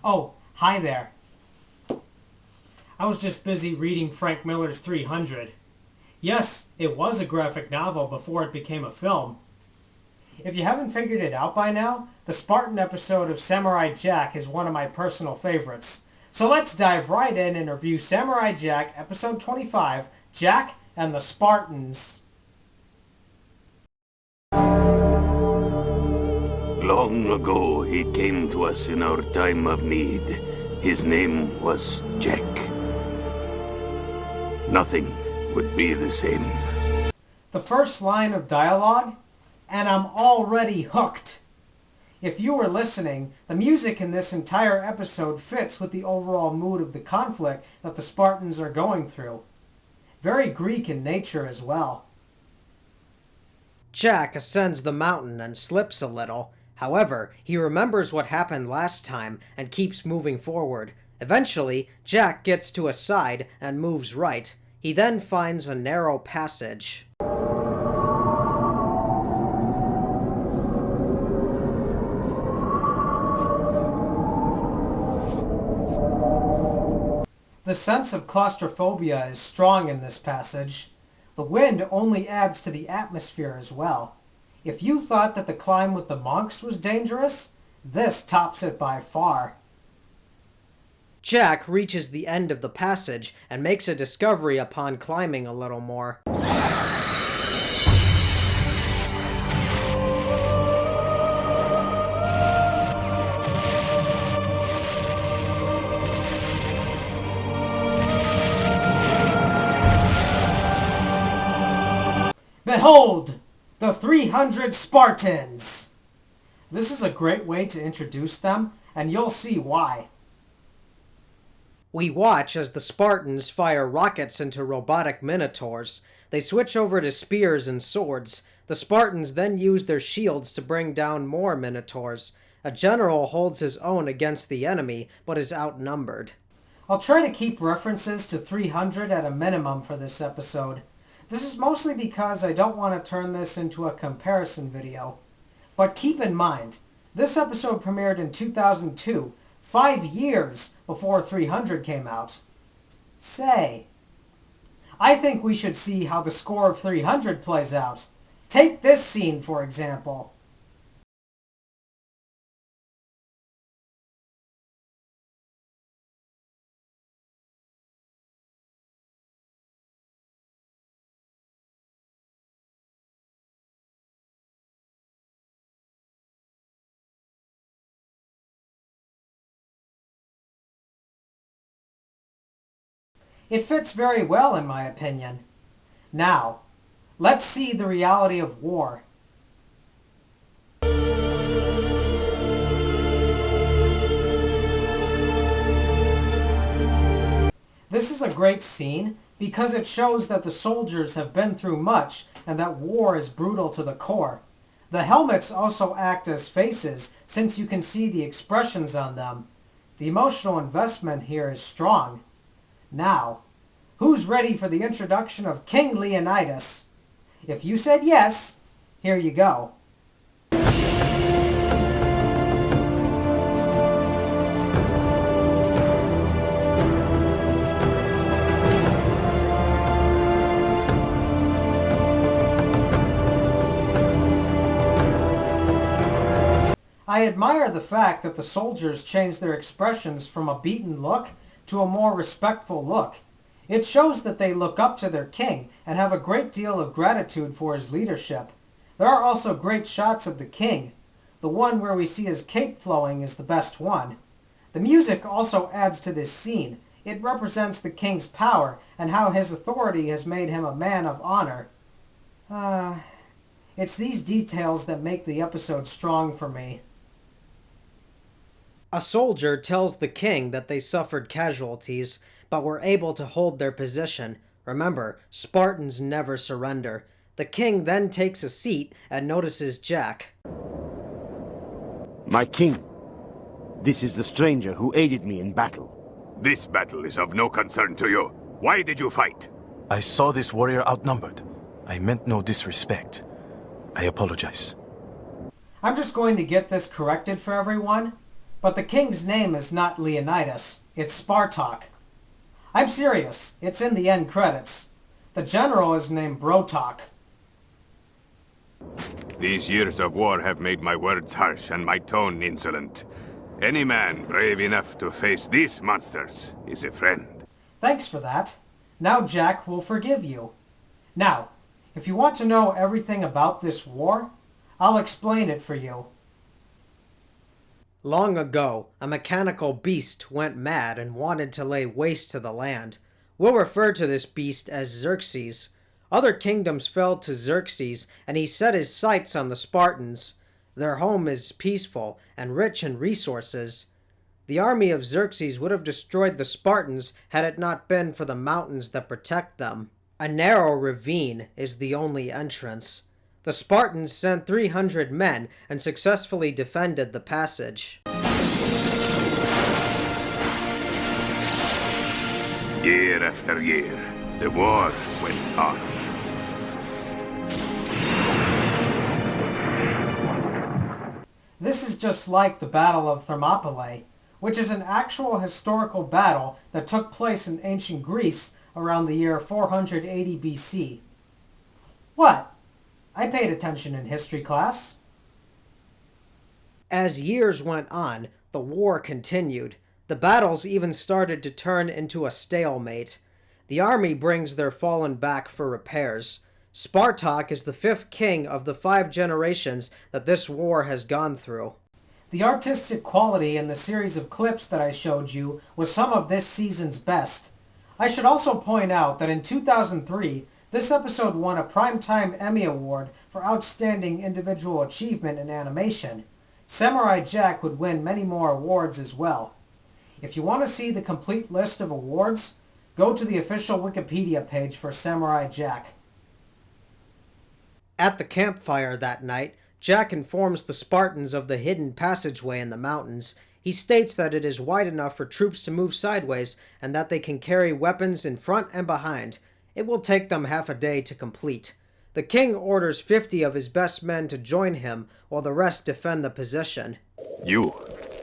Oh, hi there. I was just busy reading Frank Miller's 300. Yes, it was a graphic novel before it became a film. If you haven't figured it out by now, the Spartan episode of Samurai Jack is one of my personal favorites. So let's dive right in and review Samurai Jack episode 25, Jack and the Spartans. Long ago, he came to us in our time of need. His name was Jack. Nothing would be the same. The first line of dialogue, and I'm already hooked. If you were listening, the music in this entire episode fits with the overall mood of the conflict that the Spartans are going through. Very Greek in nature as well. Jack ascends the mountain and slips a little. However, he remembers what happened last time and keeps moving forward. Eventually, Jack gets to a side and moves right. He then finds a narrow passage. The sense of claustrophobia is strong in this passage. The wind only adds to the atmosphere as well. If you thought that the climb with the monks was dangerous, this tops it by far. Jack reaches the end of the passage and makes a discovery upon climbing a little more. Behold, the 300 Spartans! This is a great way to introduce them, and you'll see why. We watch as the Spartans fire rockets into robotic minotaurs. They switch over to spears and swords. The Spartans then use their shields to bring down more minotaurs. A general holds his own against the enemy, but is outnumbered. I'll try to keep references to 300 at a minimum for this episode. This is mostly because I don't want to turn this into a comparison video. But keep in mind, this episode premiered in 2002, 5 years before 300 came out. Say, I think we should see how the score of 300 plays out. Take this scene, for example. It fits very well, in my opinion. Now, let's see the reality of war. This is a great scene because it shows that the soldiers have been through much and that war is brutal to the core. The helmets also act as faces since you can see the expressions on them. The emotional investment here is strong. Now, who's ready for the introduction of King Leonidas? If you said yes, here you go. I admire the fact that the soldiers changed their expressions from a beaten look to a more respectful look. It shows that they look up to their king and have a great deal of gratitude for his leadership. There are also great shots of the king. The one where we see his cape flowing is the best one. The music also adds to this scene. It represents the king's power and how his authority has made him a man of honor. It's these details that make the episode strong for me. A soldier tells the king that they suffered casualties, but were able to hold their position. Remember, Spartans never surrender. The king then takes a seat and notices Jack. My king, this is the stranger who aided me in battle. This battle is of no concern to you. Why did you fight? I saw this warrior outnumbered. I meant no disrespect. I apologize. I'm just going to get this corrected for everyone. But the king's name is not Leonidas, it's Spartak. I'm serious, it's in the end credits. The general is named Brotak. These years of war have made my words harsh and my tone insolent. Any man brave enough to face these monsters is a friend. Thanks for that. Now Jack will forgive you. Now, if you want to know everything about this war, I'll explain it for you. Long ago, a mechanical beast went mad and wanted to lay waste to the land. We'll refer to this beast as Xerxes. Other kingdoms fell to Xerxes, and he set his sights on the Spartans. Their home is peaceful and rich in resources. The army of Xerxes would have destroyed the Spartans had it not been for the mountains that protect them. A narrow ravine is the only entrance. The Spartans sent 300 men and successfully defended the passage. Year after year, the war went on. This is just like the Battle of Thermopylae, which is an actual historical battle that took place in ancient Greece around the year 480 BC. What? I paid attention in history class. As years went on, the war continued. The battles even started to turn into a stalemate. The army brings their fallen back for repairs. Spartak is the 5th king of the 5 generations that this war has gone through. The artistic quality in the series of clips that I showed you was some of this season's best. I should also point out that in 2003, this episode won a Primetime Emmy Award for Outstanding Individual Achievement in Animation. Samurai Jack would win many more awards as well. If you want to see the complete list of awards, go to the official Wikipedia page for Samurai Jack. At the campfire that night, Jack informs the Spartans of the hidden passageway in the mountains. He states that it is wide enough for troops to move sideways and that they can carry weapons in front and behind. It will take them half a day to complete. The king orders 50 of his best men to join him while the rest defend the position. You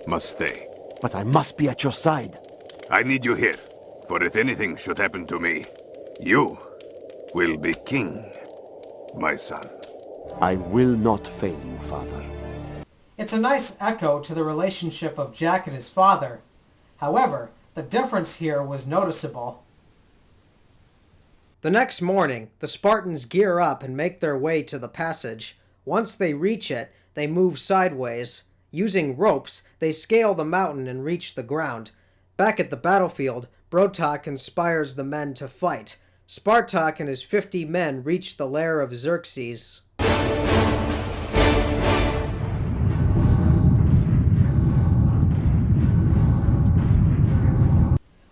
must stay. But I must be at your side. I need you here, for if anything should happen to me, you will be king, my son. I will not fail you, father. It's a nice echo to the relationship of Jack and his father. However, the difference here was noticeable. The next morning, the Spartans gear up and make their way to the passage. Once they reach it, they move sideways. Using ropes, they scale the mountain and reach the ground. Back at the battlefield, Brotak inspires the men to fight. Spartak and his 50 men reach the lair of Xerxes.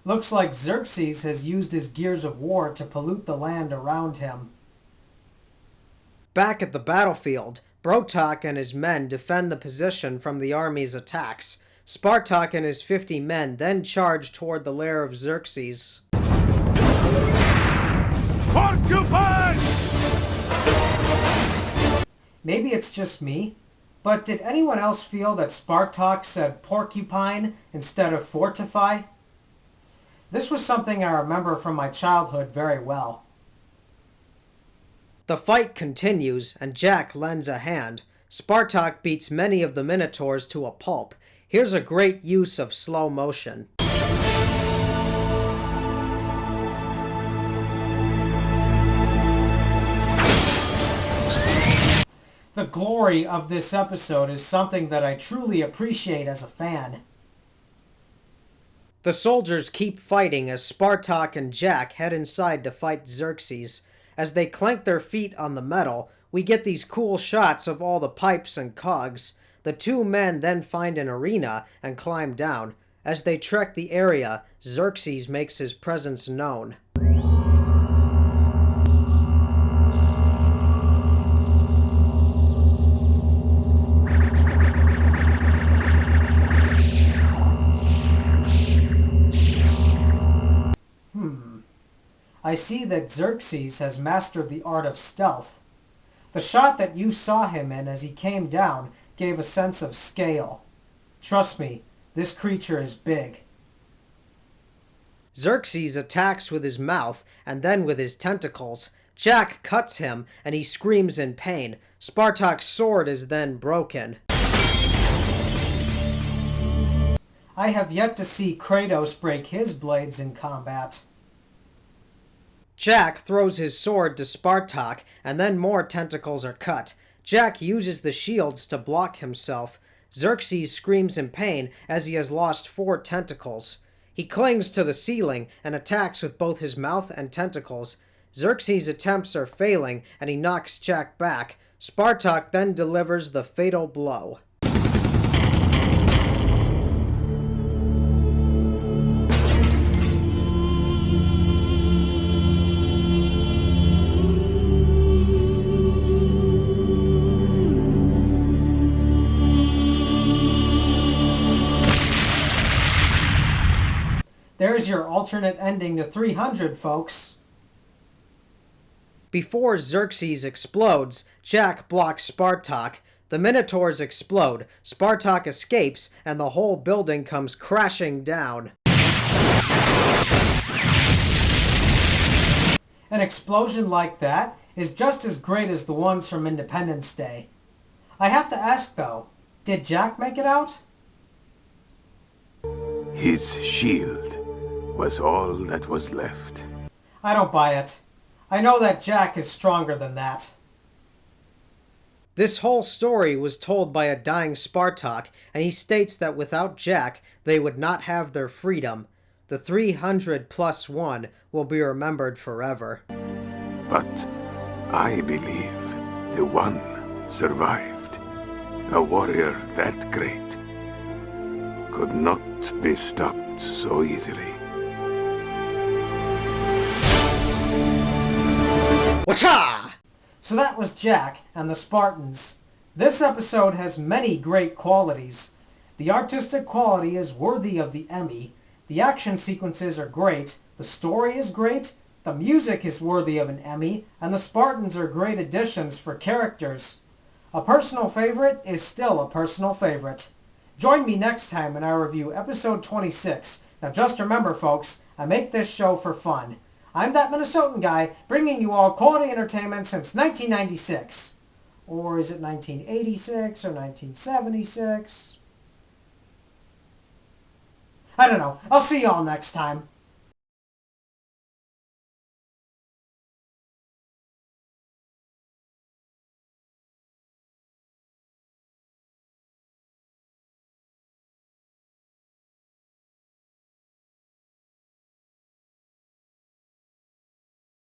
Looks like Xerxes has used his gears of war to pollute the land around him. Back at the battlefield, Brotak and his men defend the position from the army's attacks. Spartak and his 50 men then charge toward the lair of Xerxes. Porcupine! Maybe it's just me, but did anyone else feel that Spartak said porcupine instead of fortify? This was something I remember from my childhood very well. The fight continues, and Jack lends a hand. Spartak beats many of the Minotaurs to a pulp. Here's a great use of slow motion. The glory of this episode is something that I truly appreciate as a fan. The soldiers keep fighting as Spartak and Jack head inside to fight Xerxes. As they clank their feet on the metal, we get these cool shots of all the pipes and cogs. The 2 men then find an arena and climb down. As they trek the area, Xerxes makes his presence known. I see that Xerxes has mastered the art of stealth. The shot that you saw him in as he came down gave a sense of scale. Trust me, This creature is big. Xerxes attacks with his mouth and then with his tentacles. Jack cuts him and he screams in pain. Spartak's sword is then broken. I have yet to see Kratos break his blades in combat. Jack throws his sword to Spartak, and then more tentacles are cut. Jack uses the shields to block himself. Xerxes screams in pain as he has lost 4 tentacles. He clings to the ceiling and attacks with both his mouth and tentacles. Xerxes' attempts are failing, and he knocks Jack back. Spartak then delivers the fatal blow. There's your alternate ending to 300, folks. Before Xerxes explodes, Jack blocks Spartak. The Minotaurs explode, Spartak escapes, and the whole building comes crashing down. An explosion like that is just as great as the ones from Independence Day. I have to ask though, did Jack make it out? His shield was all that was left. I don't buy it. I know that Jack is stronger than that. This whole story was told by a dying Spartak, and he states that without Jack, they would not have their freedom. The 300+1 will be remembered forever. But I believe the one survived. A warrior that great could not be stopped so easily. Wacha! So that was Jack and the Spartans. This episode has many great qualities. The artistic quality is worthy of the Emmy. The action sequences are great. The story is great. The music is worthy of an Emmy. And the Spartans are great additions for characters. A personal favorite is still a personal favorite. Join me next time when I review episode 26. Now just remember, folks, I make this show for fun. I'm That Minnesotan Guy, bringing you all quality entertainment since 1996. Or is it 1986 or 1976? I don't know. I'll see y'all next time.